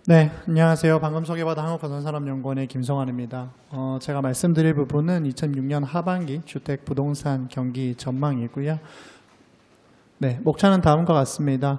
네, 안녕하세요. 방금 소개받은 한국건설산업연구원의 김성환입니다. 제가 말씀드릴 부분은 2006년 하반기 주택 부동산 경기 전망이고요. 네, 목차는 다음과 같습니다.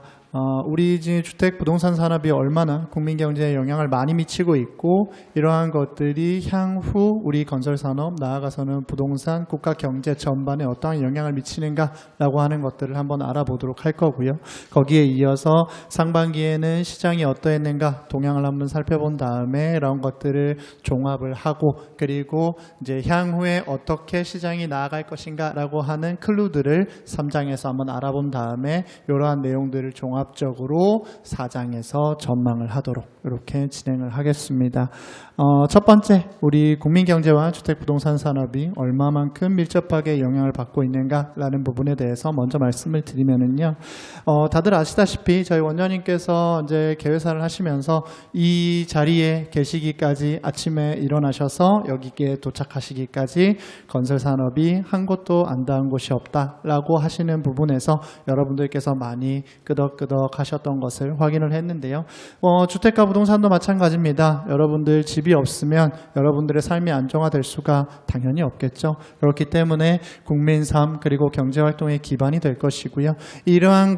우리 주택 부동산 산업이 얼마나 국민 경제에 영향을 많이 미치고 있고 이러한 것들이 향후 우리 건설 산업 나아가서는 부동산 국가 경제 전반에 어떠한 영향을 미치는가라고 하는 것들을 한번 알아보도록 할 거고요. 거기에 이어서 상반기에는 시장이 어떠했는가 동향을 한번 살펴본 다음에 이런 것들을 종합을 하고 그리고 이제 향후에 어떻게 시장이 나아갈 것인가라고 하는 클루들을 3장에서 한번 알아본 다음에 이러한 내용들을 종합 적으로 4장에서 전망을 하도록 이렇게 진행을 하겠습니다. 첫 번째, 우리 국민경제와 주택부동산 산업이 얼마만큼 밀접하게 영향을 받고 있는가라는 부분에 대해서 먼저 말씀을 드리면은요. 다들 아시다시피 저희 원장님께서 이제 개회사를 하시면서 이 자리에 계시기까지 아침에 일어나셔서 여기에 도착하시기까지 건설 산업이 한 곳도 안 닿은 곳이 없다라고 하시는 부분에서 여러분들께서 많이 끄덕끄덕 하셨던 것을 확인을 했는데요. 주택과 부동산도 마찬가지입니다. 여러분들 집이 없으면 여러분들의 삶이 안정화될 수가 당연히 없겠죠. 그렇기 때문에 국민 삶 그리고 경제 활동의 기반이 될 것이고요. 이러한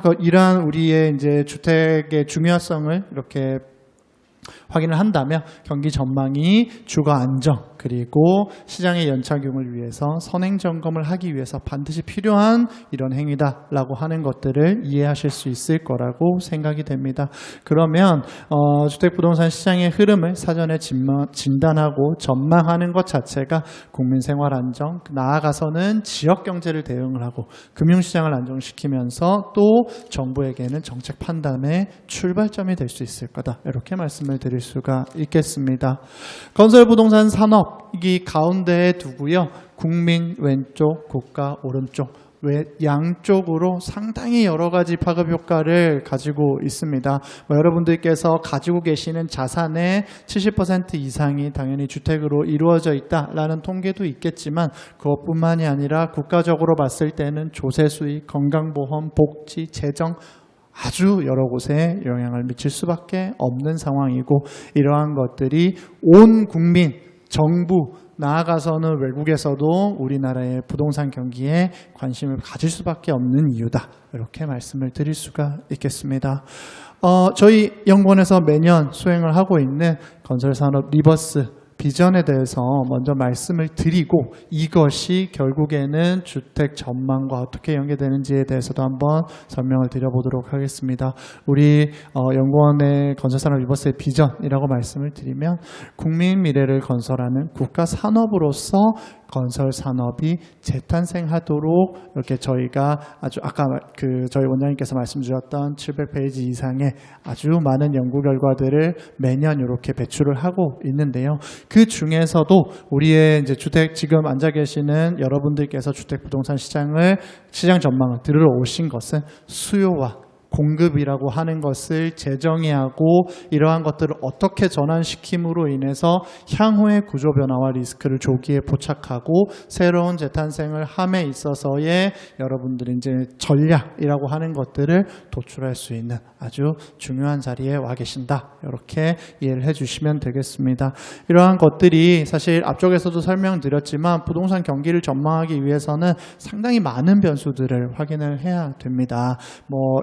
우리의 이제 주택의 중요성을 이렇게 확인을 한다면 경기 전망이 주거 안정 그리고 시장의 연착륙을 위해서 선행 점검을 하기 위해서 반드시 필요한 이런 행위다라고 하는 것들을 이해하실 수 있을 거라고 생각이 됩니다. 그러면 주택부동산 시장의 흐름을 사전에 진단하고 전망하는 것 자체가 국민 생활 안정 나아가서는 지역 경제를 대응을 하고 금융시장을 안정시키면서 또 정부에게는 정책 판단의 출발점이 될 수 있을 거다. 이렇게 말씀을 드릴 수가 있겠습니다. 건설부동산 산업이 가운데에 두고요. 국민 왼쪽, 국가 오른쪽 양쪽으로 상당히 여러 가지 파급 효과를 가지고 있습니다. 여러분들께서 가지고 계시는 자산의 70% 이상이 당연히 주택으로 이루어져 있다라는 통계도 있겠지만 그것뿐만이 아니라 국가적으로 봤을 때는 조세 수익, 건강보험, 복지, 재정 아주 여러 곳에 영향을 미칠 수밖에 없는 상황이고 이러한 것들이 온 국민, 정부, 나아가서는 외국에서도 우리나라의 부동산 경기에 관심을 가질 수밖에 없는 이유다. 이렇게 말씀을 드릴 수가 있겠습니다. 저희 연구원에서 매년 수행을 하고 있는 건설산업 리버스 비전에 대해서 먼저 말씀을 드리고 이것이 결국에는 주택 전망과 어떻게 연계되는지에 대해서도 한번 설명을 드려보도록 하겠습니다. 우리 연구원의 건설산업 리버스의 비전이라고 말씀을 드리면 국민 미래를 건설하는 국가 산업으로서 건설 산업이 재탄생하도록 이렇게 저희가 아주 아까 저희 원장님께서 말씀 주셨던 700페이지 이상의 아주 많은 연구 결과들을 매년 이렇게 배출을 하고 있는데요. 그 중에서도 우리의 이제 주택 지금 앉아 계시는 여러분들께서 주택 부동산 시장 전망을 들으러 오신 것은 수요와 공급이라고 하는 것을 재정의하고 이러한 것들을 어떻게 전환시킴으로 인해서 향후의 구조 변화와 리스크를 조기에 포착하고 새로운 재탄생을 함에 있어서의 여러분들의 이제 전략이라고 하는 것들을 도출할 수 있는 아주 중요한 자리에 와 계신다. 이렇게 이해를 해주시면 되겠습니다. 이러한 것들이 사실 앞쪽에서도 설명드렸지만 부동산 경기를 전망하기 위해서는 상당히 많은 변수들을 확인을 해야 됩니다.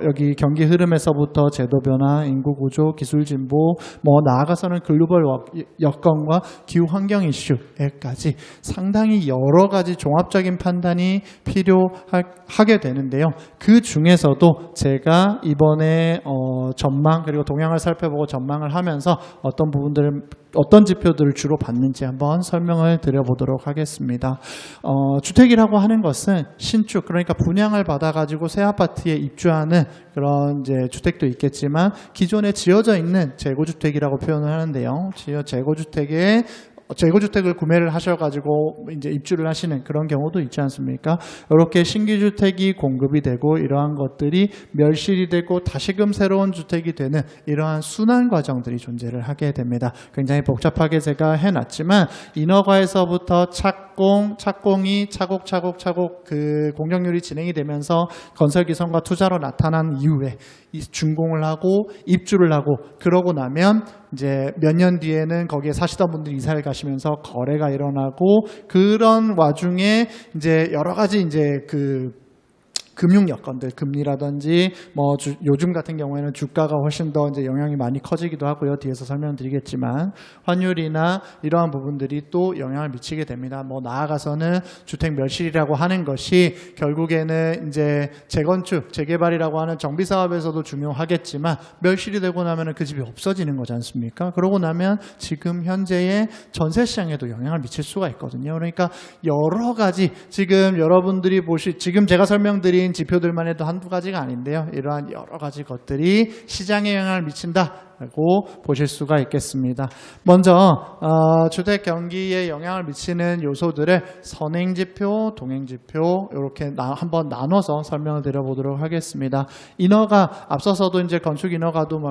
여기 경기 흐름에서부터 제도 변화, 인구 구조, 기술 진보, 나아가서는 글로벌 여건과 기후 환경 이슈에까지 상당히 여러 가지 종합적인 판단이 필요하게 되는데요. 그 중에서도 제가 이번에 전망 그리고 동향을 살펴보고 전망을 하면서 어떤 지표들을 주로 봤는지 한번 설명을 드려보도록 하겠습니다. 주택이라고 하는 것은 신축, 그러니까 분양을 받아가지고 새 아파트에 입주하는 그런 이제 주택도 있겠지만 기존에 지어져 있는 재고주택이라고 표현을 하는데요. 재고주택의 재고주택을 구매를 하셔가지고 이제 입주를 하시는 그런 경우도 있지 않습니까? 이렇게 신규주택이 공급이 되고 이러한 것들이 멸실이 되고 다시금 새로운 주택이 되는 이러한 순환 과정들이 존재를 하게 됩니다. 굉장히 복잡하게 제가 해놨지만 인허가에서부터 착공이 차곡차곡 그 공정률이 진행이 되면서 건설기성과 투자로 나타난 이후에 준공을 하고 입주를 하고 그러고 나면 이제 몇 년 뒤에는 거기에 사시던 분들이 이사를 가시면서 거래가 일어나고 그런 와중에 이제 여러 가지 이제 그 금융 여건들, 금리라든지 뭐 요즘 같은 경우에는 주가가 훨씬 더 이제 영향이 많이 커지기도 하고요. 뒤에서 설명드리겠지만 환율이나 이러한 부분들이 또 영향을 미치게 됩니다. 뭐 나아가서는 주택 멸실이라고 하는 것이 결국에는 이제 재건축, 재개발이라고 하는 정비 사업에서도 중요하겠지만 멸실이 되고 나면은 그 집이 없어지는 거지 않습니까? 그러고 나면 지금 현재의 전세 시장에도 영향을 미칠 수가 있거든요. 그러니까 여러 가지 지금 여러분들이 지금 제가 설명드린 지표들만 해도 한두 가지가 아닌데요. 이러한 여러 가지 것들이 시장에 영향을 미친다라고 보실 수가 있겠습니다. 먼저 주택 경기에 영향을 미치는 요소들을 선행지표, 동행지표 이렇게 한번 나눠서 설명을 드려보도록 하겠습니다. 인허가 앞서서도 이제 건축 인허가도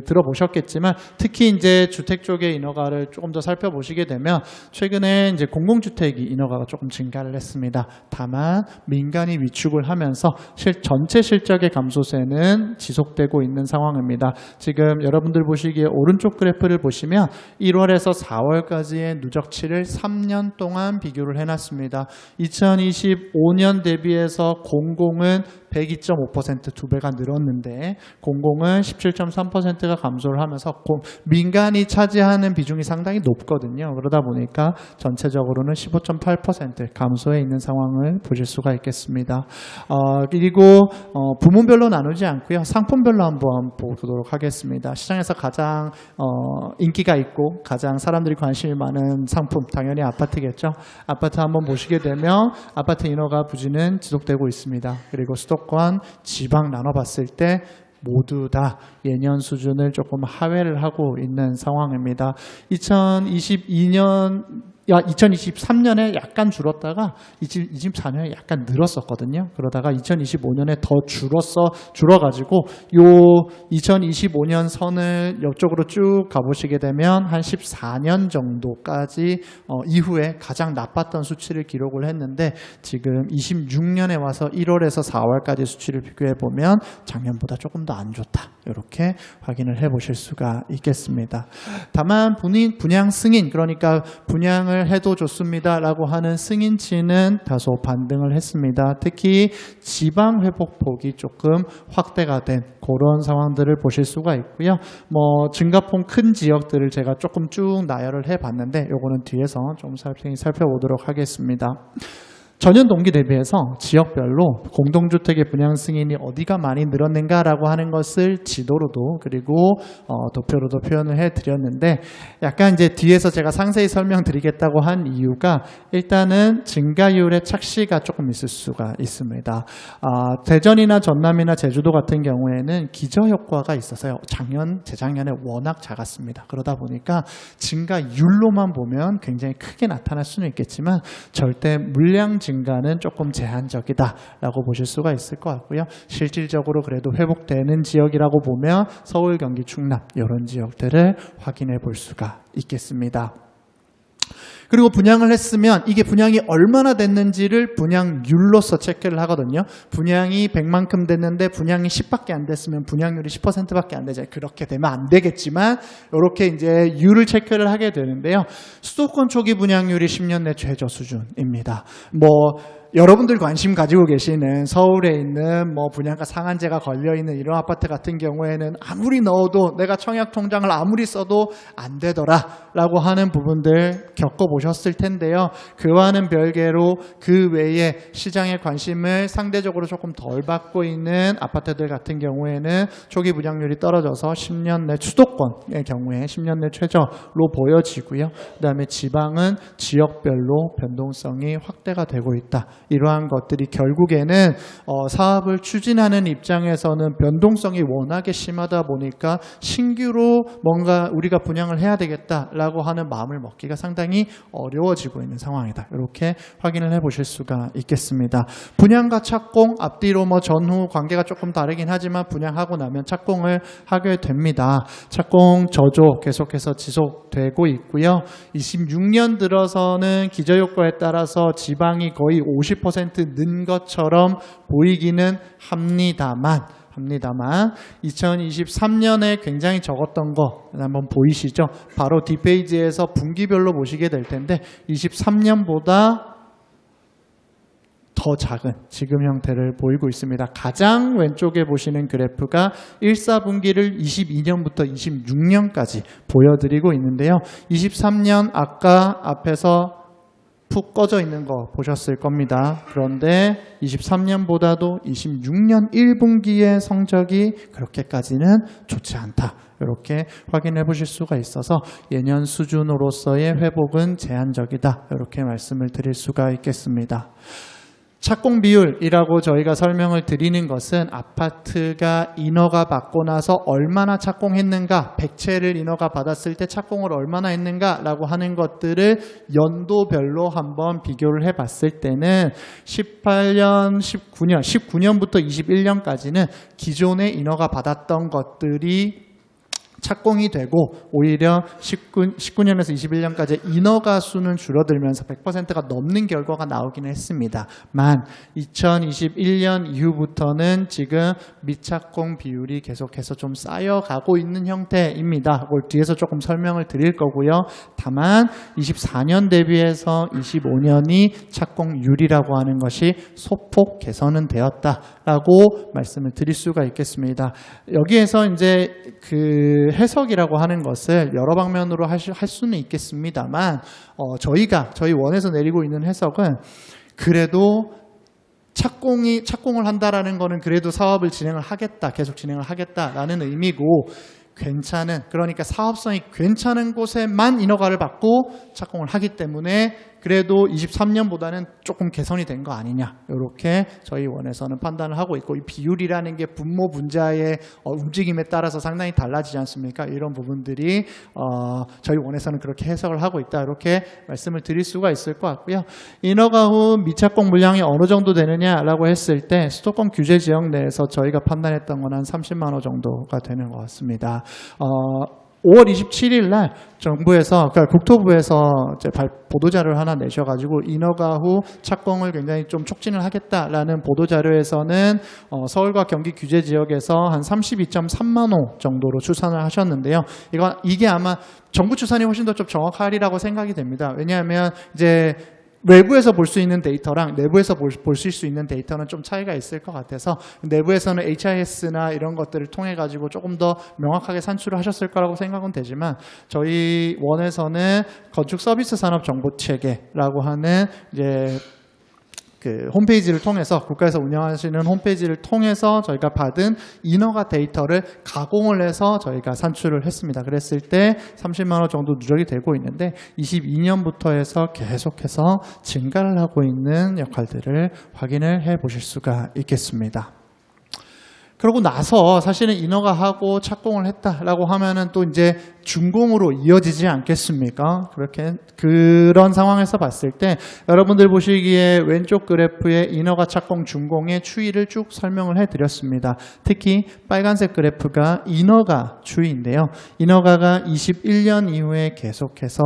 들어보셨겠지만 특히 이제 주택 쪽의 인허가를 조금 더 살펴보시게 되면 최근에 이제 공공주택이 인허가가 조금 증가를 했습니다. 다만 민간이 위축을 하면서 전체 실적의 감소세는 지속되고 있는 상황입니다. 지금 여러분들 보시기에 오른쪽 그래프를 보시면 1월에서 4월까지의 누적치를 3년 동안 비교를 해놨습니다. 2025년 대비해서 공공은 102.5% 2배가 늘었는데 공공은 17.3%가 감소를 하면서 민간이 차지하는 비중이 상당히 높거든요. 그러다 보니까 전체적으로는 15.8% 감소해 있는 상황을 보실 수가 있겠습니다. 그리고 부문별로 나누지 않고요. 상품별로 한번 보도록 하겠습니다. 시장에서 가장 인기가 있고 가장 사람들이 관심이 많은 상품 당연히 아파트겠죠. 아파트 한번 보시게 되면 아파트 인허가 부진은 지속되고 있습니다. 그리고 수도권, 지방 나눠봤을 때 모두 다 예년 수준을 조금 하회를 하고 있는 상황입니다. 2023년에 약간 줄었다가 2024년에 약간 늘었었거든요. 그러다가 2025년에 더 줄어가지고 요 2025년 선을 옆쪽으로 쭉 가보시게 되면 한 14년 정도까지 이후에 가장 나빴던 수치를 기록을 했는데 지금 26년에 와서 1월에서 4월까지 수치를 비교해 보면 작년보다 조금 더 안 좋다. 이렇게 확인을 해 보실 수가 있겠습니다. 다만 분양 승인, 그러니까 분양을 해도 좋습니다 라고 하는 승인치는 다소 반등을 했습니다. 특히 지방 회복폭이 조금 확대가 된 그런 상황들을 보실 수가 있고요. 뭐 증가폭 큰 지역들을 제가 조금 쭉 나열을 해봤는데 요거는 뒤에서 좀 살펴보도록 하겠습니다. 전년 동기 대비해서 지역별로 공동주택의 분양 승인이 어디가 많이 늘었는가라고 하는 것을 지도로도 그리고 도표로도 표현을 해드렸는데 약간 이제 뒤에서 제가 상세히 설명드리겠다고 한 이유가 일단은 증가율의 착시가 조금 있을 수가 있습니다. 대전이나 전남이나 제주도 같은 경우에는 기저효과가 있어서요. 재작년에 워낙 작았습니다. 그러다 보니까 증가율로만 보면 굉장히 크게 나타날 수는 있겠지만 절대 물량 증가는 조금 제한적이다라고 보실 수가 있을 것 같고요. 실질적으로 그래도 회복되는 지역이라고 보면 서울, 경기, 충남 이런 지역들을 확인해 볼 수가 있겠습니다. 그리고 분양을 했으면 이게 분양이 얼마나 됐는지를 분양률로서 체크를 하거든요. 분양이 100만큼 됐는데 분양이 10밖에 안 됐으면 분양률이 10%밖에 안 되죠. 그렇게 되면 안 되겠지만 이렇게 이제 율을 체크를 하게 되는데요. 수도권 초기 분양률이 10년 내 최저 수준입니다. 여러분들 관심 가지고 계시는 서울에 있는 분양가 상한제가 걸려있는 이런 아파트 같은 경우에는 아무리 넣어도 내가 청약 통장을 아무리 써도 안 되더라 라고 하는 부분들 겪어보셨을 텐데요. 그와는 별개로 그 외에 시장의 관심을 상대적으로 조금 덜 받고 있는 아파트들 같은 경우에는 초기 분양률이 떨어져서 10년 내 수도권의 경우에 10년 내 최저로 보여지고요. 그 다음에 지방은 지역별로 변동성이 확대가 되고 있다. 이러한 것들이 결국에는 사업을 추진하는 입장에서는 변동성이 워낙에 심하다 보니까 신규로 뭔가 우리가 분양을 해야 되겠다라고 하는 마음을 먹기가 상당히 어려워지고 있는 상황이다. 이렇게 확인을 해보실 수가 있겠습니다. 분양과 착공 앞뒤로 전후 관계가 조금 다르긴 하지만 분양하고 나면 착공을 하게 됩니다. 착공 저조 계속해서 지속되고 있고요. 26년 들어서는 기저효과에 따라서 지방이 거의 50% 는 것처럼 보이기는 합니다만 2023년에 굉장히 적었던 거 한번 보이시죠? 바로 뒷페이지에서 분기별로 보시게 될 텐데 23년보다 더 작은 지금 형태를 보이고 있습니다. 가장 왼쪽에 보시는 그래프가 1사분기를 22년부터 26년까지 보여드리고 있는데요. 23년 아까 앞에서 푹 꺼져 있는 거 보셨을 겁니다. 그런데 23년보다도 26년 1분기의 성적이 그렇게까지는 좋지 않다. 이렇게 확인해 보실 수가 있어서 예년 수준으로서의 회복은 제한적이다. 이렇게 말씀을 드릴 수가 있겠습니다. 착공 비율이라고 저희가 설명을 드리는 것은 아파트가 인허가 받고 나서 얼마나 착공했는가, 100채를 인허가 받았을 때 착공을 얼마나 했는가라고 하는 것들을 연도별로 한번 비교를 해봤을 때는 18년, 19년부터 21년까지는 기존에 인허가 받았던 것들이 착공이 되고 오히려 19년에서 21년까지 인허가 수는 줄어들면서 100%가 넘는 결과가 나오기는 했습니다만 2021년 이후부터는 지금 미착공 비율이 계속해서 좀 쌓여가고 있는 형태입니다. 그걸 뒤에서 조금 설명을 드릴 거고요. 다만 24년 대비해서 25년이 착공률이라고 하는 것이 소폭 개선은 되었다라고 말씀을 드릴 수가 있겠습니다. 여기에서 이제 그 해석이라고 하는 것을 여러 방면으로 할 수는 있겠습니다만 저희 원에서 내리고 있는 해석은 그래도 착공을 한다라는 거는 그래도 사업을 진행을 하겠다, 계속 진행을 하겠다라는 의미고 그러니까 사업성이 괜찮은 곳에만 인허가를 받고 착공을 하기 때문에 그래도 23년보다는 조금 개선이 된 거 아니냐 이렇게 저희 원에서는 판단을 하고 있고 이 비율이라는 게 분모 분자의 움직임에 따라서 상당히 달라지지 않습니까? 이런 부분들이 저희 원에서는 그렇게 해석을 하고 있다 이렇게 말씀을 드릴 수가 있을 것 같고요. 인허가 후 미착공 물량이 어느 정도 되느냐라고 했을 때 수도권 규제 지역 내에서 저희가 판단했던 건 한 30만 호 정도가 되는 것 같습니다. 5월 27일 날 정부에서, 그러니까 국토부에서 이제 보도자료를 하나 내셔가지고 인허가 후 착공을 굉장히 좀 촉진을 하겠다라는 보도자료에서는 서울과 경기 규제 지역에서 한 32.3만 호 정도로 추산을 하셨는데요. 이게 아마 정부 추산이 훨씬 더 좀 정확하리라고 생각이 됩니다. 왜냐하면 이제 외부에서 볼 수 있는 데이터랑 내부에서 보실 수 있는 데이터는 좀 차이가 있을 것 같아서 내부에서는 HIS나 이런 것들을 통해 가지고 조금 더 명확하게 산출을 하셨을 거라고 생각은 되지만 저희 원에서는 건축 서비스 산업 정보 체계라고 하는 이제 그 홈페이지를 통해서 국가에서 운영하시는 홈페이지를 통해서 저희가 받은 인허가 데이터를 가공을 해서 저희가 산출을 했습니다. 그랬을 때 30만 원 정도 누적이 되고 있는데 22년부터 해서 계속해서 증가를 하고 있는 역할들을 확인을 해 보실 수가 있겠습니다. 그러고 나서 사실은 인허가 하고 착공을 했다라고 하면은 또 이제 준공으로 이어지지 않겠습니까? 그런 상황에서 봤을 때 여러분들 보시기에 왼쪽 그래프에 인허가 착공 준공의 추이를 쭉 설명을 해드렸습니다. 특히 빨간색 그래프가 인허가 추이인데요. 인허가가 21년 이후에 계속해서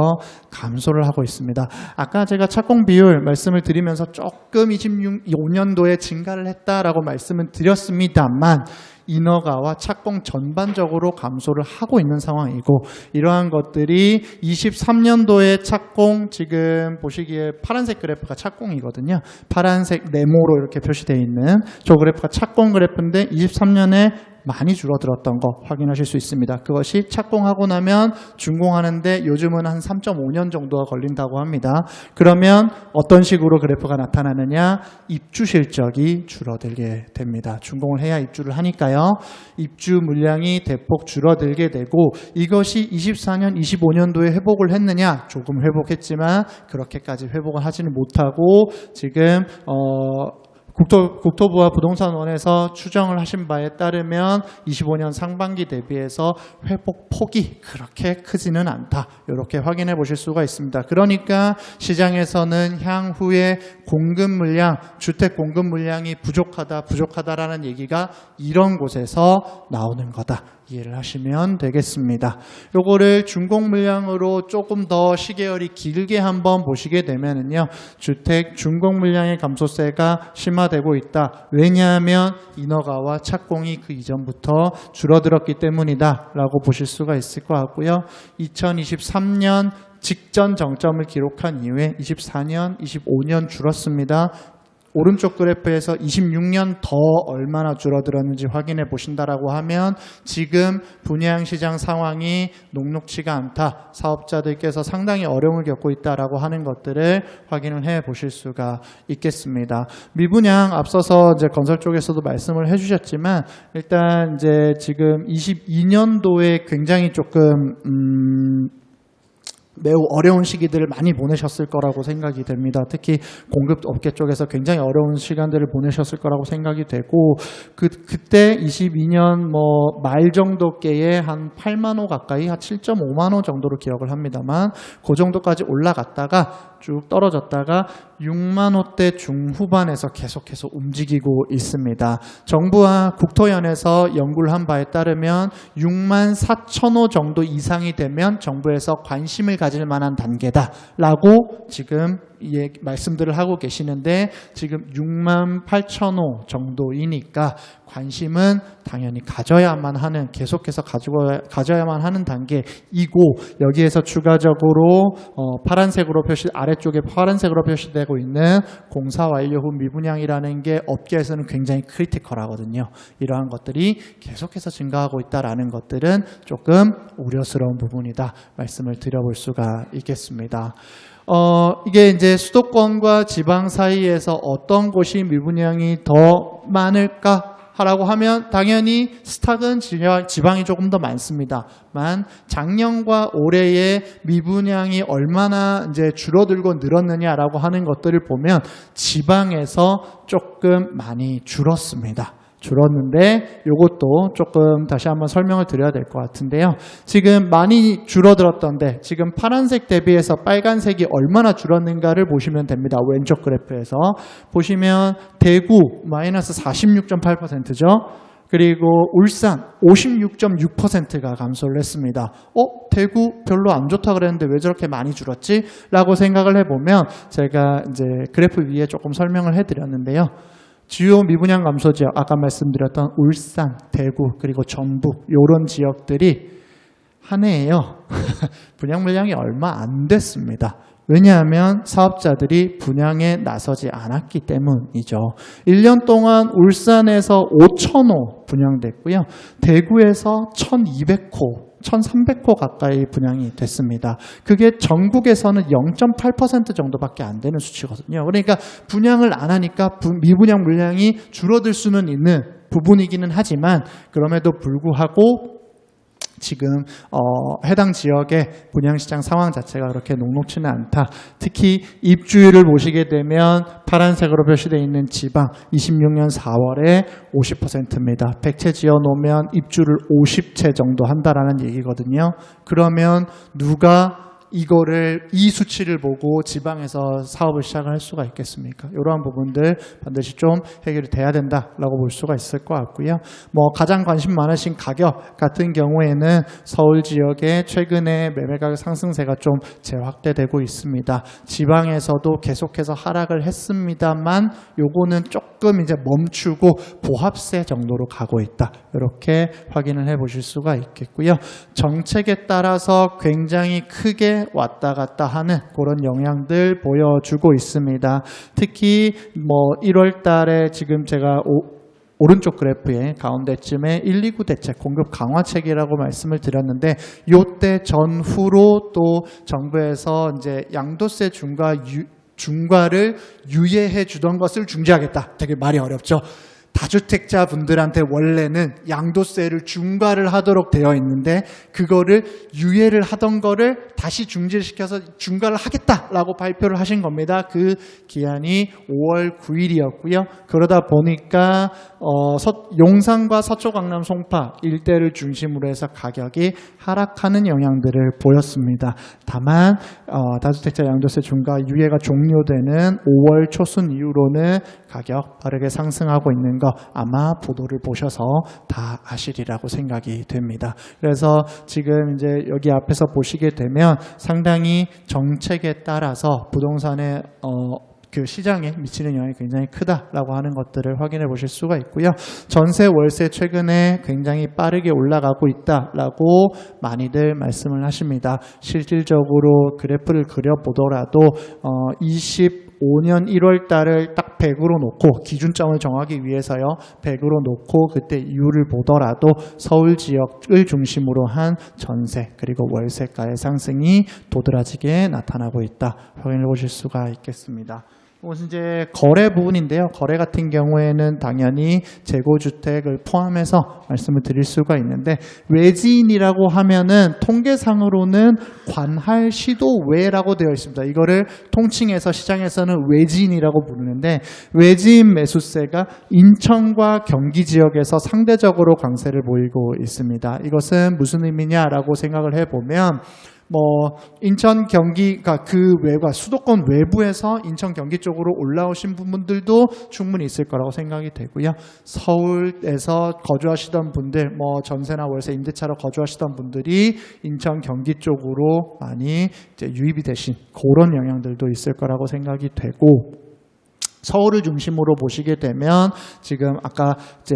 감소를 하고 있습니다. 아까 제가 착공 비율 말씀을 드리면서 조금 25년도에 증가를 했다라고 말씀을 드렸습니다만 인허가와 착공 전반적으로 감소를 하고 있는 상황이고 이러한 것들이 23년도에 착공 지금 보시기에 파란색 그래프가 착공이거든요. 파란색 네모로 이렇게 표시되어 있는 저 그래프가 착공 그래프인데 23년에 많이 줄어들었던 거 확인하실 수 있습니다. 그것이 착공하고 나면 준공하는데 요즘은 한 3.5년 정도가 걸린다고 합니다. 그러면 어떤 식으로 그래프가 나타나느냐? 입주 실적이 줄어들게 됩니다. 준공을 해야 입주를 하니까요. 입주 물량이 대폭 줄어들게 되고 이것이 24년, 25년도에 회복을 했느냐? 조금 회복했지만 그렇게까지 회복을 하지는 못하고 지금 국토부와 부동산원에서 추정을 하신 바에 따르면 25년 상반기 대비해서 회복 폭이 그렇게 크지는 않다. 이렇게 확인해 보실 수가 있습니다. 그러니까 시장에서는 향후에 공급 물량, 주택 공급 물량이 부족하다라는 얘기가 이런 곳에서 나오는 거다. 이해를 하시면 되겠습니다. 요거를 준공 물량으로 조금 더 시계열이 길게 한번 보시게 되면은요, 주택 준공 물량의 감소세가 심화되고 있다. 왜냐하면 인허가와 착공이 그 이전부터 줄어들었기 때문이다라고 보실 수가 있을 것 같고요. 2023년 직전 정점을 기록한 이후에 24년, 25년 줄었습니다. 오른쪽 그래프에서 26년 더 얼마나 줄어들었는지 확인해 보신다라고 하면 지금 분양시장 상황이 녹록치가 않다. 사업자들께서 상당히 어려움을 겪고 있다라고 하는 것들을 확인을 해 보실 수가 있겠습니다. 미분양 앞서서 이제 건설 쪽에서도 말씀을 해 주셨지만 일단 이제 지금 22년도에 굉장히 조금 매우 어려운 시기들을 많이 보내셨을 거라고 생각이 됩니다. 특히 공급업계 쪽에서 굉장히 어려운 시간들을 보내셨을 거라고 생각이 되고 그때 22년 말 정도께에 한 8만 호 가까이 한 7.5만 호 정도로 기억을 합니다만 그 정도까지 올라갔다가 쭉 떨어졌다가 6만 호대 중후반에서 계속해서 움직이고 있습니다. 정부와 국토연에서 연구를 한 바에 따르면 6만 4천 호 정도 이상이 되면 정부에서 관심을 가질 만한 단계다라고 지금 말씀들을 하고 계시는데 지금 6만 8천 호 정도이니까 관심은 당연히 가져야만 하는 계속해서 가져야만 하는 단계이고 여기에서 추가적으로 파란색으로 아래쪽에 파란색으로 표시되고 있는 공사 완료 후 미분양이라는 게 업계에서는 굉장히 크리티컬하거든요. 이러한 것들이 계속해서 증가하고 있다라는 것들은 조금 우려스러운 부분이다 말씀을 드려볼 수가 있겠습니다. 이게 이제 수도권과 지방 사이에서 어떤 곳이 미분양이 더 많을까? 하라고 하면 당연히 스탁은 지방이 조금 더 많습니다만 작년과 올해의 미분양이 얼마나 이제 줄어들고 늘었느냐라고 하는 것들을 보면 지방에서 조금 많이 줄었습니다. 줄었는데 이것도 조금 다시 한번 설명을 드려야 될 것 같은데요. 지금 많이 줄어들었던데 지금 파란색 대비해서 빨간색이 얼마나 줄었는가를 보시면 됩니다. 왼쪽 그래프에서 보시면 대구 마이너스 46.8%죠. 그리고 울산 56.6%가 감소를 했습니다. 대구 별로 안 좋다 그랬는데 왜 저렇게 많이 줄었지? 라고 생각을 해보면 제가 이제 그래프 위에 조금 설명을 해드렸는데요. 주요 미분양 감소 지역, 아까 말씀드렸던 울산, 대구, 그리고 전북 이런 지역들이 한 해에요. 분양 물량이 얼마 안 됐습니다. 왜냐하면 사업자들이 분양에 나서지 않았기 때문이죠. 1년 동안 울산에서 5,000호 분양됐고요. 대구에서 1,200호 1,300호 가까이 분양이 됐습니다. 그게 전국에서는 0.8% 정도밖에 안 되는 수치거든요. 그러니까 분양을 안 하니까 미분양 물량이 줄어들 수는 있는 부분이기는 하지만 그럼에도 불구하고 지금 해당 지역의 분양시장 상황 자체가 그렇게 녹록지는 않다. 특히 입주율을 보시게 되면 파란색으로 표시되어 있는 지방 26년 4월에 50%입니다. 100채 지어놓으면 입주를 50채 정도 한다라는 얘기거든요. 그러면 누가 이 수치를 보고 지방에서 사업을 시작을 할 수가 있겠습니까? 이러한 부분들 반드시 좀 해결이 돼야 된다라고 볼 수가 있을 것 같고요. 가장 관심 많으신 가격 같은 경우에는 서울 지역의 최근에 매매가격 상승세가 좀 재확대되고 있습니다. 지방에서도 계속해서 하락을 했습니다만 요거는 조금 이제 멈추고 보합세 정도로 가고 있다. 이렇게 확인을 해 보실 수가 있겠고요. 정책에 따라서 굉장히 크게 왔다 갔다 하는 그런 영향들 보여주고 있습니다. 특히 1월 달에 지금 제가 오른쪽 그래프의 가운데쯤에 129 대책 공급 강화책이라고 말씀을 드렸는데 요때 전후로 또 정부에서 이제 양도세 중과를 유예해 주던 것을 중지하겠다. 되게 말이 어렵죠. 다주택자 분들한테 원래는 양도세를 중과를 하도록 되어 있는데 그거를 유예를 하던 거를 다시 중지시켜서 중과를 하겠다라고 발표를 하신 겁니다. 그 기한이 5월 9일이었고요. 그러다 보니까 용산과 서초 강남 송파 일대를 중심으로 해서 가격이 하락하는 영향들을 보였습니다. 다만 다주택자 양도세 중과 유예가 종료되는 5월 초순 이후로는 가격 빠르게 상승하고 있는 거 아마 보도를 보셔서 다 아시리라고 생각이 됩니다. 그래서 지금 이제 여기 앞에서 보시게 되면 상당히 정책에 따라서 부동산의 그 시장에 미치는 영향이 굉장히 크다라고 하는 것들을 확인해 보실 수가 있고요. 전세, 월세 최근에 굉장히 빠르게 올라가고 있다라고 많이들 말씀을 하십니다. 실질적으로 그래프를 그려보더라도 25년 1월 달을 딱 100으로 놓고 기준점을 정하기 위해서요. 100으로 놓고 그때 이유를 보더라도 서울 지역을 중심으로 한 전세 그리고 월세가의 상승이 도드라지게 나타나고 있다. 확인해 보실 수가 있겠습니다. 이것은 이제 거래 부분인데요. 거래 같은 경우에는 당연히 재고주택을 포함해서 말씀을 드릴 수가 있는데 외지인이라고 하면은 통계상으로는 관할 시도 외라고 되어 있습니다. 이거를 통칭해서 시장에서는 외지인이라고 부르는데 외지인 매수세가 인천과 경기 지역에서 상대적으로 강세를 보이고 있습니다. 이것은 무슨 의미냐라고 생각을 해보면 인천 경기가 그 외과 수도권 외부에서 인천 경기 쪽으로 올라오신 분들도 충분히 있을 거라고 생각이 되고요. 서울에서 거주하시던 분들, 전세나 월세 임대차로 거주하시던 분들이 인천 경기 쪽으로 많이 이제 유입이 되신 그런 영향들도 있을 거라고 생각이 되고. 서울을 중심으로 보시게 되면 지금 아까 이제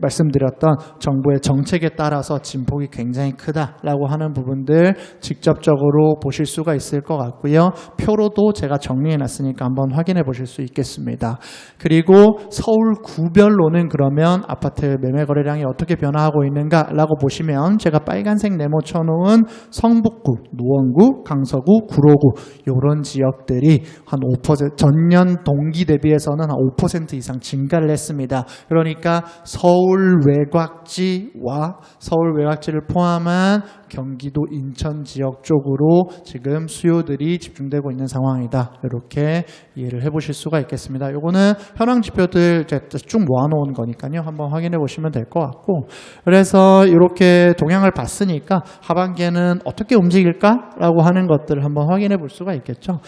말씀드렸던 정부의 정책에 따라서 진폭이 굉장히 크다라고 하는 부분들 직접적으로 보실 수가 있을 것 같고요. 표로도 제가 정리해 놨으니까 한번 확인해 보실 수 있겠습니다. 그리고 서울 구별로는 그러면 아파트 매매 거래량이 어떻게 변화하고 있는가라고 보시면 제가 빨간색 네모 쳐놓은 성북구, 노원구, 강서구, 구로구 이런 지역들이 한 5% 전년 동기 대비해서는 한 5% 이상 증가를 했습니다. 그러니까 서울 외곽지와 서울 외곽지를 포함한 경기도 인천 지역 쪽으로 지금 수요들이 집중되고 있는 상황이다. 이렇게 이해를 해보실 수가 있겠습니다. 요거는 현황 지표들 쭉 모아놓은 거니까요. 한번 확인해 보시면 될 것 같고 그래서 이렇게 동향을 봤으니까 하반기에는 어떻게 움직일까라고 하는 것들을 한번 확인해 볼 수가 있겠죠.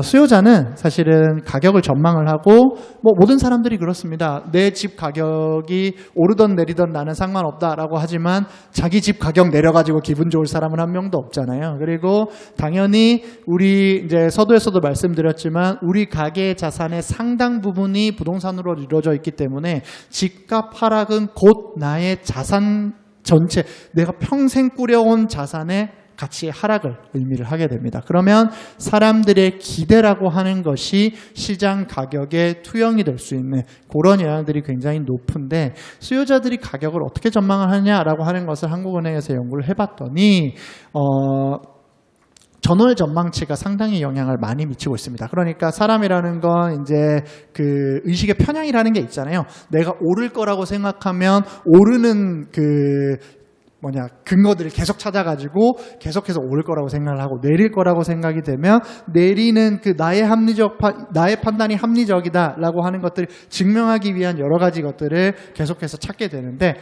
수요자는 사실은 가격을 전망을 하고 모든 사람들이 그렇습니다. 내 집 가격이 오르던 내리던 나는 상관없다라고 하지만 자기 집 가격 내려가지고 기분 좋을 사람은 한 명도 없잖아요. 그리고 당연히 우리 이제 서두에서도 말씀드렸지만 우리 가계의 자산의 상당 부분이 부동산으로 이루어져 있기 때문에 집값 하락은 곧 나의 자산 전체 내가 평생 꾸려온 자산의 가치의 하락을 의미를 하게 됩니다. 그러면 사람들의 기대라고 하는 것이 시장 가격에 투영이 될 수 있는 그런 영향들이 굉장히 높은데 수요자들이 가격을 어떻게 전망을 하냐라고 하는 것을 한국은행에서 연구를 해봤더니 전월 전망치가 상당히 영향을 많이 미치고 있습니다. 그러니까 사람이라는 건 이제 그 의식의 편향이라는 게 있잖아요. 내가 오를 거라고 생각하면 오르는 근거들을 계속 찾아가지고 계속해서 오를 거라고 생각을 하고 내릴 거라고 생각이 되면 내리는 그 나의 판단이 합리적이다라고 하는 것들을 증명하기 위한 여러 가지 것들을 계속해서 찾게 되는데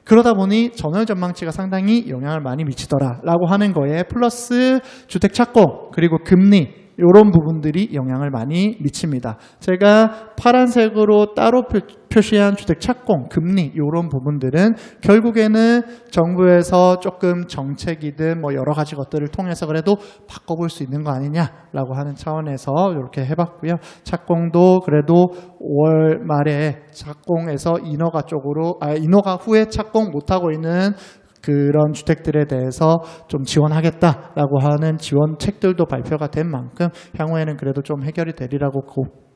그러다 보니 전월 전망치가 상당히 영향을 많이 미치더라라고 하는 거에 플러스 주택 착공 그리고 금리 이런 부분들이 영향을 많이 미칩니다. 제가 파란색으로 따로 표시한 주택 착공, 금리 이런 부분들은 결국에는 정부에서 조금 정책이든 여러 가지 것들을 통해서 그래도 바꿔볼 수 있는 거 아니냐라고 하는 차원에서 이렇게 해봤고요. 착공도 그래도 5월 말에 착공에서 인허가 후에 착공 못하고 있는 그런 주택들에 대해서 좀 지원하겠다라고 하는 지원책들도 발표가 된 만큼 향후에는 그래도 좀 해결이 되리라고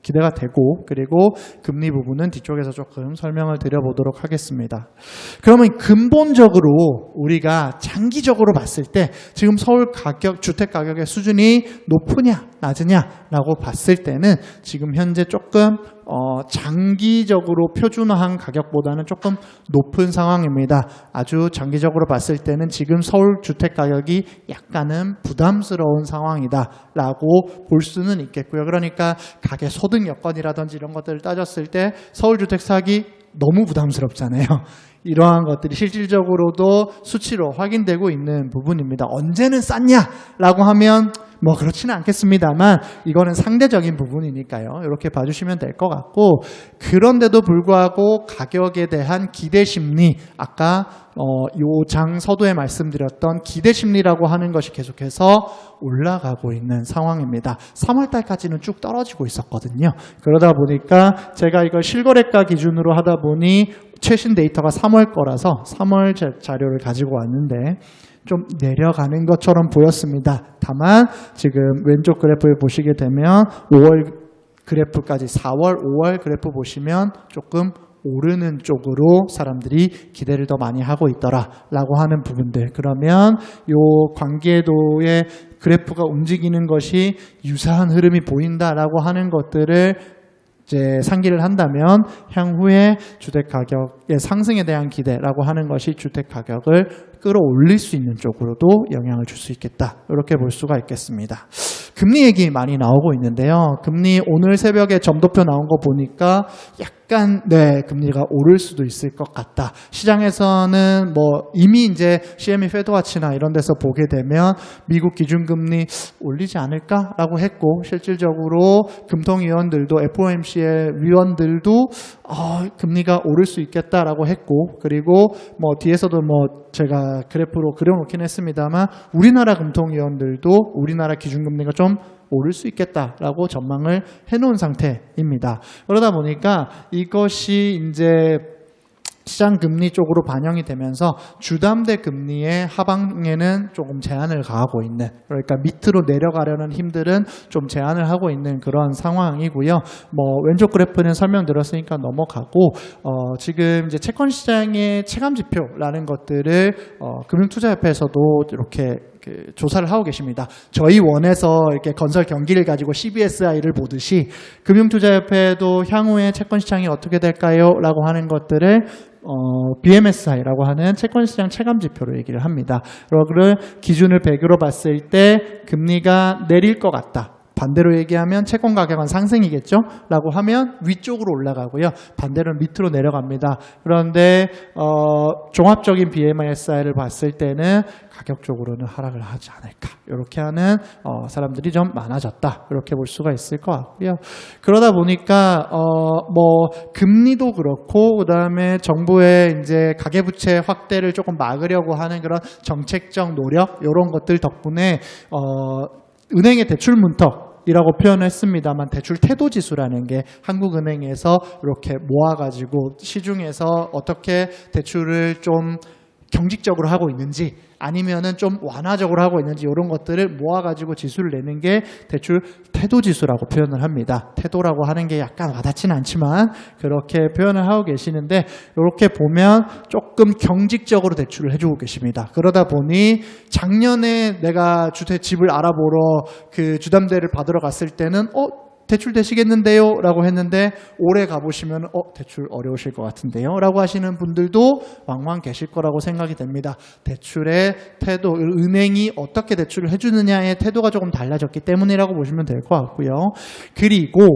기대가 되고, 그리고 금리 부분은 뒤쪽에서 조금 설명을 드려보도록 하겠습니다. 그러면 근본적으로 우리가 장기적으로 봤을 때 지금 서울 주택 가격의 수준이 높으냐 낮으냐라고 봤을 때는 지금 현재 조금 장기적으로 표준화한 가격보다는 조금 높은 상황입니다. 아주 장기적으로 봤을 때는 지금 서울 주택 가격이 약간은 부담스러운 상황이다라고 볼 수는 있겠고요. 그러니까 가계 소득 여건이라든지 이런 것들을 따졌을 때 서울 주택 사기 너무 부담스럽잖아요. 이러한 것들이 실질적으로도 수치로 확인되고 있는 부분입니다. 언제는 쌌냐라고 하면 뭐 그렇지는 않겠습니다만 이거는 상대적인 부분이니까요. 이렇게 봐주시면 될 것 같고, 그런데도 불구하고 가격에 대한 기대 심리, 아까 요 장 서두에 말씀드렸던 기대 심리라고 하는 것이 계속해서 올라가고 있는 상황입니다. 3월 달까지는 쭉 떨어지고 있었거든요. 그러다 보니까 제가 이걸 실거래가 기준으로 하다 보니 최신 데이터가 3월 거라서 3월 자료를 가지고 왔는데 좀 내려가는 것처럼 보였습니다. 다만 지금 왼쪽 그래프를 보시게 되면 5월 그래프까지 4월, 5월 그래프 보시면 조금 오르는 쪽으로 사람들이 기대를 더 많이 하고 있더라라고 하는 부분들. 그러면 요 관계도의 그래프가 움직이는 것이 유사한 흐름이 보인다라고 하는 것들을 이제 상기를 한다면 향후에 주택 가격의 상승에 대한 기대라고 하는 것이 주택 가격을 끌어올릴 수 있는 쪽으로도 영향을 줄 수 있겠다. 이렇게 볼 수가 있겠습니다. 금리 얘기 많이 나오고 있는데요. 금리 오늘 새벽에 점도표 나온 거 보니까 약간 금리가 오를 수도 있을 것 같다. 시장에서는 뭐 이미 이제 CME 페드와치나 이런 데서 보게 되면 미국 기준금리 올리지 않을까라고 했고, 실질적으로 금통위원들도 FOMC의 위원들도 금리가 오를 수 있겠다라고 했고, 그리고 뭐 뒤에서도 뭐 제가 그래프로 그려놓긴 했습니다만 우리나라 금통위원들도 우리나라 기준금리가 좀 오를 수 있겠다라고 전망을 해놓은 상태입니다. 그러다 보니까 이것이 이제 시장 금리 쪽으로 반영이 되면서 주담대 금리의 하방에는 조금 제한을 가하고 있는, 그러니까 밑으로 내려가려는 힘들은 좀 제한을 하고 있는 그런 상황이고요. 뭐 왼쪽 그래프는 설명드렸으니까 넘어가고, 지금 이제 채권 시장의 체감 지표라는 것들을 금융투자협회에서도 이렇게 조사를 하고 계십니다. 저희 원에서 이렇게 건설 경기를 가지고 CBSI를 보듯이 금융투자협회도 향후에 채권 시장이 어떻게 될까요? 라고 하는 것들을 BMSI라고 하는 채권시장 체감지표로 얘기를 합니다. 그걸 기준을 100으로 봤을 때 금리가 내릴 것 같다. 반대로 얘기하면 채권 가격은 상승이겠죠? 라고 하면 위쪽으로 올라가고요. 반대로 밑으로 내려갑니다. 그런데 종합적인 BMSI를 봤을 때는 가격적으로는 하락을 하지 않을까. 이렇게 하는 사람들이 좀 많아졌다. 이렇게 볼 수가 있을 것 같고요. 그러다 보니까 뭐 금리도 그렇고, 그다음에 정부의 이제 가계부채 확대를 조금 막으려고 하는 그런 정책적 노력, 이런 것들 덕분에 은행의 대출 문턱 이라고 표현했습니다만 대출 태도 지수라는 게 한국은행에서 이렇게 모아가지고 시중에서 어떻게 대출을 좀 경직적으로 하고 있는지 아니면은 좀 완화적으로 하고 있는지 이런 것들을 모아가지고 지수를 내는 게 대출 태도 지수라고 표현을 합니다. 태도라고 하는 게 약간 와닿지는 않지만 그렇게 표현을 하고 계시는데, 이렇게 보면 조금 경직적으로 대출을 해주고 계십니다. 그러다 보니 작년에 내가 집을 알아보러 그 주담대를 받으러 갔을 때는 대출 되시겠는데요? 라고 했는데 올해 가보시면 대출 어려우실 것 같은데요? 라고 하시는 분들도 왕왕 계실 거라고 생각이 됩니다. 대출의 태도, 은행이 어떻게 대출을 해주느냐의 태도가 조금 달라졌기 때문이라고 보시면 될 것 같고요. 그리고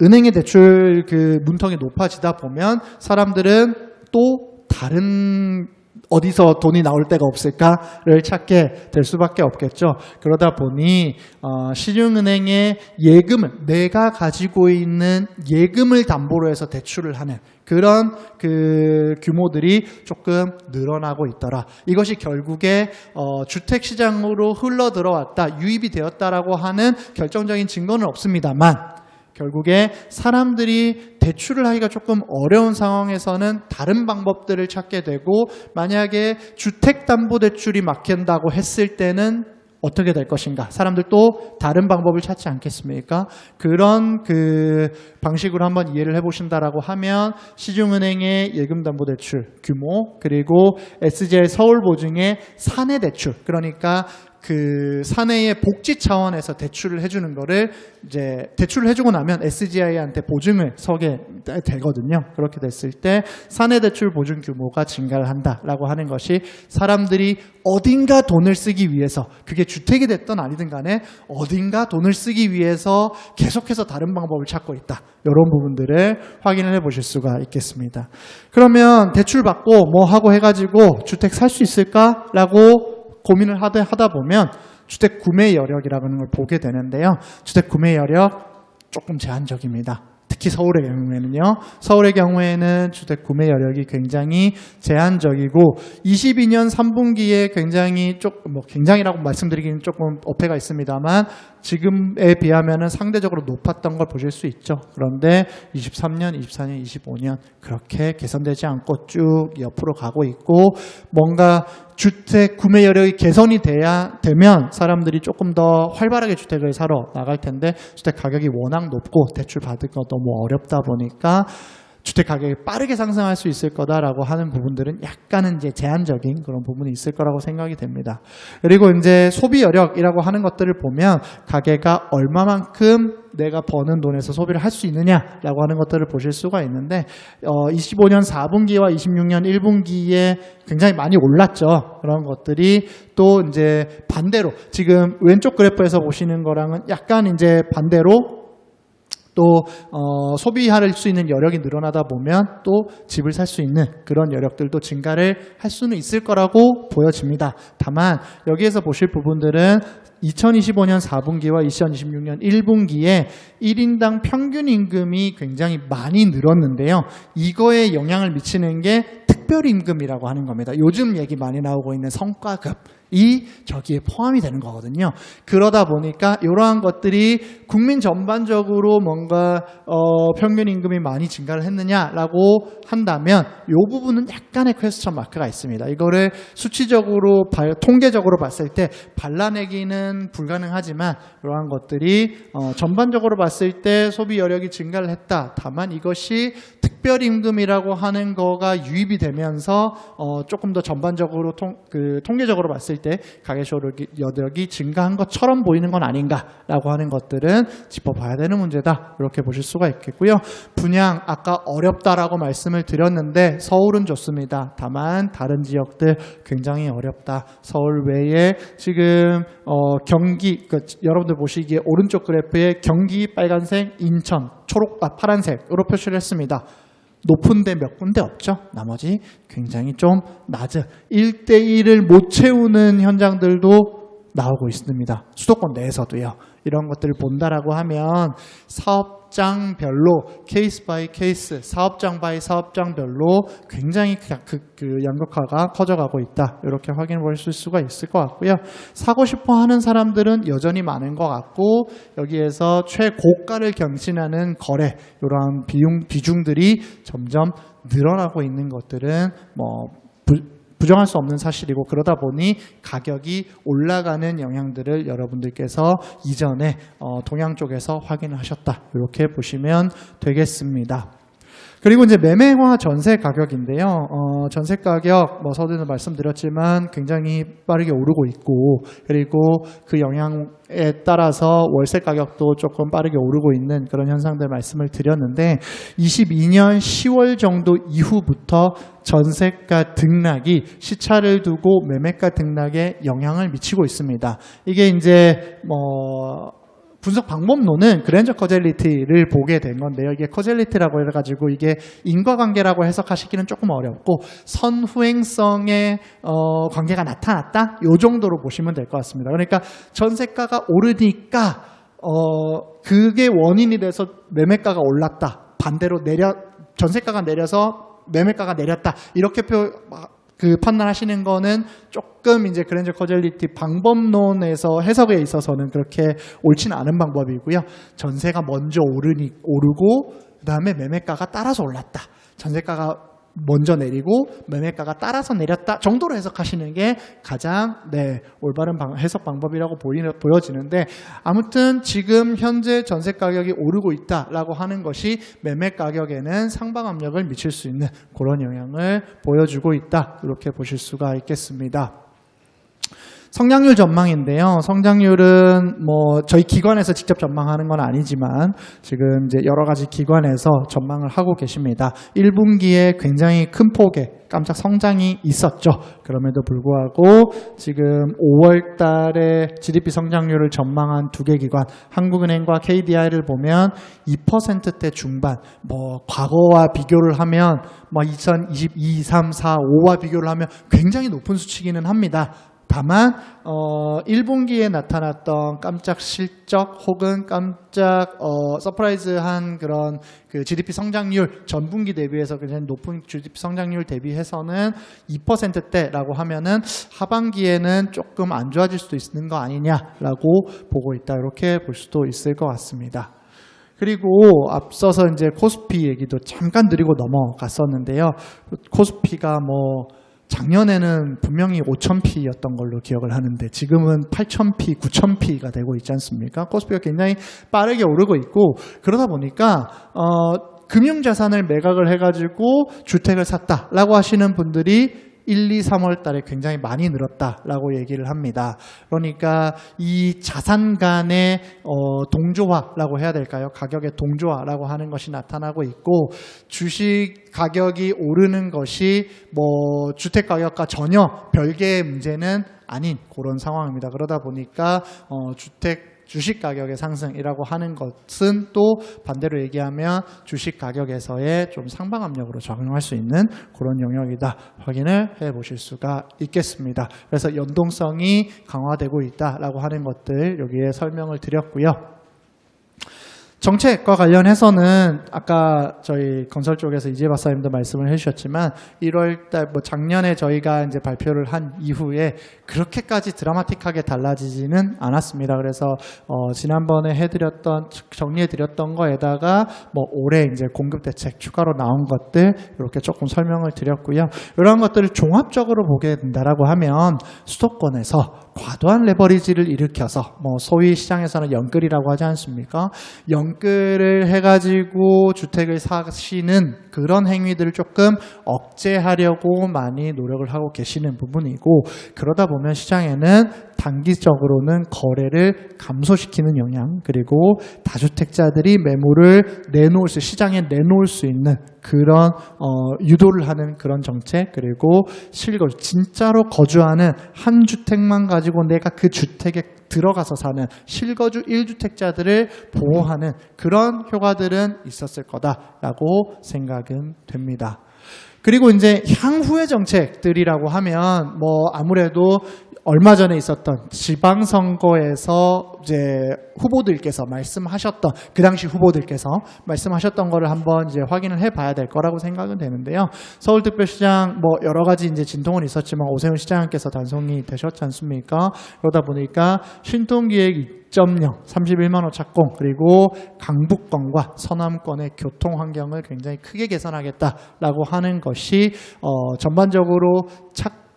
은행의 대출 그 문턱이 높아지다 보면 사람들은 또 다른 어디서 돈이 나올 데가 없을까를 찾게 될 수밖에 없겠죠. 그러다 보니 시중은행의 예금을, 내가 가지고 있는 예금을 담보로 해서 대출을 하는 그런 그 규모들이 조금 늘어나고 있더라. 이것이 결국에 주택시장으로 흘러 들어왔다, 유입이 되었다라고 하는 결정적인 증거는 없습니다만, 결국에 사람들이 대출을 하기가 조금 어려운 상황에서는 다른 방법들을 찾게 되고, 만약에 주택담보대출이 막힌다고 했을 때는 어떻게 될 것인가? 사람들 또 다른 방법을 찾지 않겠습니까? 그런 그 방식으로 한번 이해를 해보신다라고 하면 시중은행의 예금담보대출 규모, 그리고 SGI 서울보증의 사내대출, 그러니까 그 사내의 복지 차원에서 대출을 해주는 거를 이제 대출을 해주고 나면 SGI한테 보증을 서게 되거든요. 그렇게 됐을 때 사내 대출 보증 규모가 증가를 한다라고 하는 것이 사람들이 어딘가 돈을 쓰기 위해서, 그게 주택이 됐든 아니든 간에 어딘가 돈을 쓰기 위해서 계속해서 다른 방법을 찾고 있다. 이런 부분들을 확인을 해보실 수가 있겠습니다. 그러면 대출 받고 뭐 하고 해가지고 주택 살 수 있을까라고 고민을 하다 보면 주택 구매 여력이라는 걸 보게 되는데요. 주택 구매 여력 조금 제한적입니다. 특히 서울의 경우에는요. 서울의 경우에는 주택 구매 여력이 굉장히 제한적이고 22년 3분기에 굉장히 굉장히라고 말씀드리기는 조금 어폐가 있습니다만 지금에 비하면은 상대적으로 높았던 걸 보실 수 있죠. 그런데 23년, 24년, 25년 그렇게 개선되지 않고 쭉 옆으로 가고 있고 뭔가 주택 구매 여력이 개선이 되면 사람들이 조금 더 활발하게 주택을 사러 나갈 텐데 주택 가격이 워낙 높고 대출 받을 거 너무 어렵다 보니까 주택 가격이 빠르게 상승할 수 있을 거다라고 하는 부분들은 약간은 이제 제한적인 그런 부분이 있을 거라고 생각이 됩니다. 그리고 이제 소비 여력이라고 하는 것들을 보면 가계가 얼마만큼 내가 버는 돈에서 소비를 할 수 있느냐라고 하는 것들을 보실 수가 있는데 25년 4분기와 26년 1분기에 굉장히 많이 올랐죠. 그런 것들이 또 이제 반대로 지금 왼쪽 그래프에서 보시는 거랑은 약간 이제 반대로 또 소비할 수 있는 여력이 늘어나다 보면 또 집을 살 수 있는 그런 여력들도 증가를 할 수는 있을 거라고 보여집니다. 다만 여기에서 보실 부분들은 2025년 4분기와 2026년 1분기에 1인당 평균 임금이 굉장히 많이 늘었는데요. 이거에 영향을 미치는 게 특별임금이라고 하는 겁니다. 요즘 얘기 많이 나오고 있는 성과급이 저기에 포함이 되는 거거든요. 그러다 보니까 이러한 것들이 국민 전반적으로 뭔가 평균 임금이 많이 증가를 했느냐라고 한다면 이 부분은 약간의 퀘스천 마크가 있습니다. 이거를 수치적으로 통계적으로 봤을 때 발라내기는 불가능하지만 이러한 것들이 전반적으로 봤을 때 소비 여력이 증가를 했다. 다만 이것이 특별임금이라고 하는 거가 유입이 되면서 조금 더 전반적으로 통계적으로 봤을 때 가계소 여력이 증가한 것처럼 보이는 건 아닌가라고 하는 것들은 짚어봐야 되는 문제다. 이렇게 보실 수가 있겠고요. 분양 아까 어렵다라고 말씀을 드렸는데 서울은 좋습니다. 다만 다른 지역들 굉장히 어렵다. 서울 외에 지금 경기 여러분들 보시기에 오른쪽 그래프에 경기 빨간색, 인천 파란색으로 표시를 했습니다. 높은 데 몇 군데 없죠. 나머지 굉장히 좀 낮은 1대1을 못 채우는 현장들도 나오고 있습니다. 수도권 내에서도요. 이런 것들을 본다라고 하면 사업장별로 케이스 바이 케이스, 사업장 바이 사업장별로 굉장히 그 양극화가 커져가고 있다. 이렇게 확인해 보실 수가 있을 것 같고요. 사고 싶어 하는 사람들은 여전히 많은 것 같고 여기에서 최고가를 경신하는 거래 이러한 비중들이 점점 늘어나고 있는 것들은 부정할 수 없는 사실이고 그러다 보니 가격이 올라가는 영향들을 여러분들께서 이전에 동향 쪽에서 확인을 하셨다. 이렇게 보시면 되겠습니다. 그리고 이제 매매와 전세 가격인데요. 전세 가격 서두에도 말씀드렸지만 굉장히 빠르게 오르고 있고 그리고 그 영향에 따라서 월세 가격도 조금 빠르게 오르고 있는 그런 현상들 말씀을 드렸는데 22년 10월 정도 이후부터 전세가 등락이 시차를 두고 매매가 등락에 영향을 미치고 있습니다. 이게 이제 분석 방법론은 그랜저 커젤리티를 보게 된 건데요. 이게 커젤리티라고 해가지고 이게 인과관계라고 해석하시기는 조금 어렵고 선후행성의 관계가 나타났다? 이 정도로 보시면 될 것 같습니다. 그러니까 전세가가 오르니까 그게 원인이 돼서 매매가가 올랐다. 반대로 전세가가 내려서 매매가가 내렸다. 이렇게 판단하시는 거는 조금 이제 그랜저 커젤리티 방법론에서 해석에 있어서는 그렇게 옳지는 않은 방법이고요. 전세가 먼저 오르고 그 다음에 매매가가 따라서 올랐다. 전세가가 먼저 내리고 매매가가 따라서 내렸다 정도로 해석하시는 게 가장 올바른 해석 방법이라고 보여지는데, 아무튼 지금 현재 전세 가격이 오르고 있다라고 하는 것이 매매 가격에는 상방 압력을 미칠 수 있는 그런 영향을 보여주고 있다, 이렇게 보실 수가 있겠습니다. 성장률 전망인데요. 성장률은 뭐 저희 기관에서 직접 전망하는 건 아니지만 지금 이제 여러 가지 기관에서 전망을 하고 계십니다. 1분기에 굉장히 큰 폭의 깜짝 성장이 있었죠. 그럼에도 불구하고 지금 5월 달에 GDP 성장률을 전망한 두 개 기관, 한국은행과 KDI를 보면 2%대 중반, 뭐 과거와 비교를 하면 뭐 2022, 3, 4, 5와 비교를 하면 굉장히 높은 수치기는 합니다. 다만 1분기에 나타났던 깜짝 실적 혹은 깜짝 서프라이즈한 그런 그 GDP 성장률, 전분기 대비해서 굉장히 높은 GDP 성장률 대비해서는 2%대라고 하면은 하반기에는 조금 안 좋아질 수도 있는 거 아니냐라고 보고 있다, 이렇게 볼 수도 있을 것 같습니다. 그리고 앞서서 이제 코스피 얘기도 잠깐 드리고 넘어갔었는데요. 코스피가 뭐 작년에는 분명히 5,000P였던 걸로 기억을 하는데 지금은 8,000P, 9,000P가 되고 있지 않습니까? 코스피가 굉장히 빠르게 오르고 있고, 그러다 보니까 금융자산을 매각을 해가지고 주택을 샀다라고 하시는 분들이 1, 2, 3월 달에 굉장히 많이 늘었다라고 얘기를 합니다. 그러니까 이 자산 간의 동조화라고 해야 될까요? 가격의 동조화라고 하는 것이 나타나고 있고, 주식 가격이 오르는 것이 뭐 주택 가격과 전혀 별개의 문제는 아닌 그런 상황입니다. 그러다 보니까 주식 가격의 상승이라고 하는 것은 또 반대로 얘기하면 주식 가격에서의 좀 상방 압력으로 작용할 수 있는 그런 영역이다, 확인을 해 보실 수가 있겠습니다. 그래서 연동성이 강화되고 있다라고 하는 것들 여기에 설명을 드렸고요. 정책과 관련해서는 아까 저희 건설 쪽에서 이재 박사님도 말씀을 해주셨지만 1월달 뭐 작년에 저희가 이제 발표를 한 이후에 그렇게까지 드라마틱하게 달라지지는 않았습니다. 그래서 지난번에 정리해드렸던 거에다가 뭐 올해 이제 공급 대책 추가로 나온 것들 이렇게 조금 설명을 드렸고요. 이런 것들을 종합적으로 보게 된다라고 하면 수도권에서 과도한 레버리지를 일으켜서 뭐 소위 시장에서는 영끌이라고 하지 않습니까? 영끌을 해가지고 주택을 사시는 그런 행위들을 조금 억제하려고 많이 노력을 하고 계시는 부분이고, 그러다 보면 시장에는 단기적으로는 거래를 감소시키는 영향, 그리고 다주택자들이 매물을 시장에 내놓을 수 있는 그런 유도를 하는 그런 정책, 그리고 실거주, 진짜로 거주하는 한 주택만 가지고 내가 그 주택에 들어가서 사는 실거주 1주택자들을 보호하는 그런 효과들은 있었을 거다라고 생각은 됩니다. 그리고 이제 향후의 정책들이라고 하면 뭐 아무래도 얼마 전에 있었던 지방선거에서 이제 후보들께서 말씀하셨던, 그 당시 후보들께서 말씀하셨던 거를 한번 이제 확인을 해봐야 될 거라고 생각은 되는데요. 서울특별시장 뭐 여러 가지 이제 진통은 있었지만 오세훈 시장님께서 단송이 되셨지 않습니까? 그러다 보니까 신통기획 2.0, 31만 호 착공, 그리고 강북권과 서남권의 교통 환경을 굉장히 크게 개선하겠다라고 하는 것이 전반적으로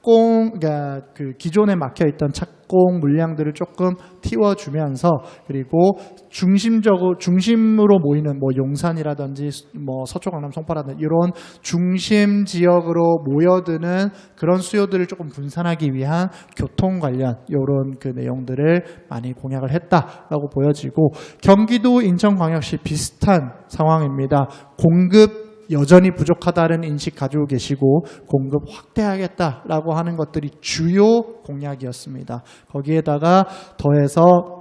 그러니까 그 기존에 막혀있던 착공 물량들을 조금 틔워주면서, 그리고 중심으로 모이는 뭐 용산이라든지 뭐 서초, 강남, 송파라든지 이런 중심 지역으로 모여드는 그런 수요들을 조금 분산하기 위한 교통 관련 이런 그 내용들을 많이 공약을 했다라고 보여지고, 경기도 인천광역시 비슷한 상황입니다. 공급 여전히 부족하다는 인식 가지고 계시고 공급 확대하겠다라고 하는 것들이 주요 공약이었습니다. 거기에다가 더해서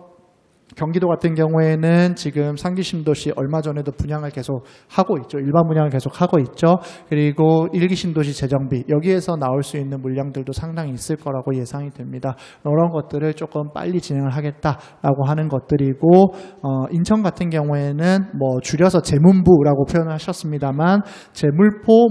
경기도 같은 경우에는 지금 상기 신도시 얼마 전에도 분양을 계속 하고 있죠. 일반 분양을 계속 하고 있죠. 그리고 1기 신도시 재정비, 여기에서 나올 수 있는 물량들도 상당히 있을 거라고 예상이 됩니다. 이런 것들을 조금 빨리 진행을 하겠다라고 하는 것들이고, 인천 같은 경우에는 뭐 줄여서 재문부라고 표현을 하셨습니다만 재물포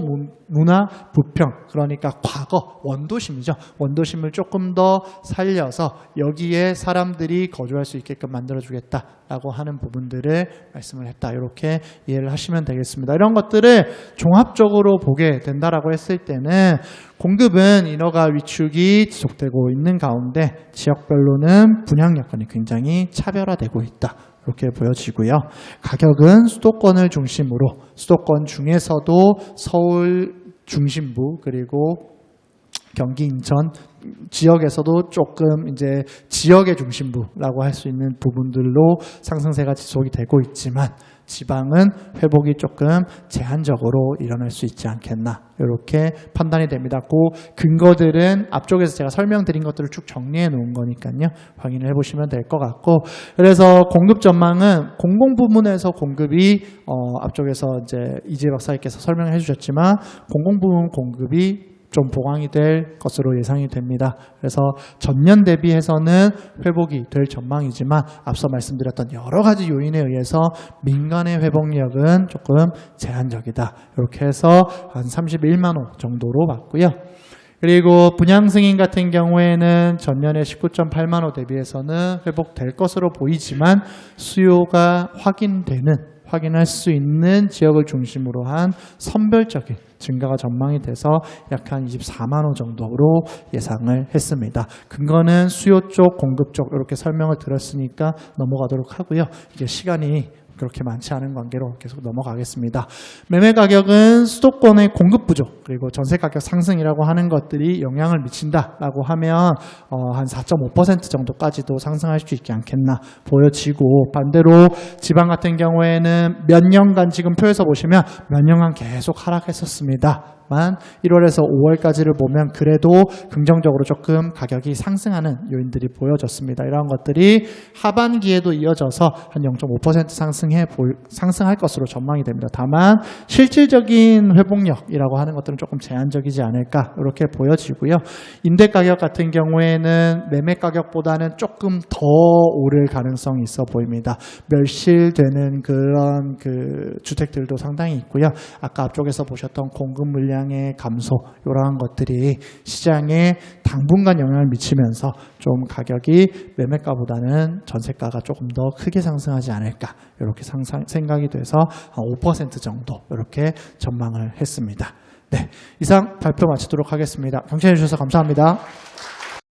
문화 부평, 그러니까 과거 원도심이죠. 원도심을 조금 더 살려서 여기에 사람들이 거주할 수 있게끔 만들어 만들어주겠다라고 하는 부분들을 말씀을 했다. 이렇게 이해를 하시면 되겠습니다. 이런 것들을 종합적으로 보게 된다라고 했을 때는 공급은 인허가 위축이 지속되고 있는 가운데 지역별로는 분양 여건이 굉장히 차별화되고 있다. 이렇게 보여지고요. 가격은 수도권을 중심으로 수도권 중에서도 서울 중심부 그리고 경기 인천 지역에서도 조금 이제 지역의 중심부라고 할 수 있는 부분들로 상승세가 지속이 되고 있지만 지방은 회복이 조금 제한적으로 일어날 수 있지 않겠나 이렇게 판단이 됩니다. 그 근거들은 앞쪽에서 제가 설명드린 것들을 쭉 정리해 놓은 거니까요. 확인을 해보시면 될 것 같고 그래서 공급 전망은 공공부문에서 공급이 앞쪽에서 이제 이재 박사님께서 설명해 주셨지만 공공부문 공급이 좀 보강이 될 것으로 예상이 됩니다. 그래서 전년 대비해서는 회복이 될 전망이지만 앞서 말씀드렸던 여러 가지 요인에 의해서 민간의 회복력은 조금 제한적이다. 이렇게 해서 한 31만 호 정도로 봤고요. 그리고 분양 승인 같은 경우에는 전년에 19.8만 호 대비해서는 회복될 것으로 보이지만 수요가 확인할 수 있는 지역을 중심으로 한 선별적인 증가가 전망이 돼서 약 한 24만 호 정도로 예상을 했습니다. 근거는 수요 쪽, 공급 쪽 이렇게 설명을 드렸으니까 넘어가도록 하고요. 이제 시간이 그렇게 많지 않은 관계로 계속 넘어가겠습니다. 매매 가격은 수도권의 공급 부족 그리고 전세 가격 상승이라고 하는 것들이 영향을 미친다라고 하면 한 4.5% 정도까지도 상승할 수 있지 않겠나 보여지고 반대로 지방 같은 경우에는 몇 년간 지금 표에서 보시면 몇 년간 계속 하락했었습니다. 1월에서 5월까지를 보면 그래도 긍정적으로 조금 가격이 상승하는 요인들이 보여졌습니다. 이러한 것들이 하반기에도 이어져서 한 0.5% 상승할 것으로 전망이 됩니다. 다만 실질적인 회복력이라고 하는 것들은 조금 제한적이지 않을까 이렇게 보여지고요. 임대 가격 같은 경우에는 매매 가격보다는 조금 더 오를 가능성이 있어 보입니다. 멸실되는 그런 주택들도 상당히 있고요. 아까 앞쪽에서 보셨던 공급 물량의 감소 이러한 것들이 시장에 당분간 영향을 미치면서 좀 가격이 매매가보다는 전세가가 조금 더 크게 상승하지 않을까 이렇게 생각이 돼서 한 5% 정도 이렇게 전망을 했습니다. 네, 이상 발표 마치도록 하겠습니다. 경청해 주셔서 감사합니다.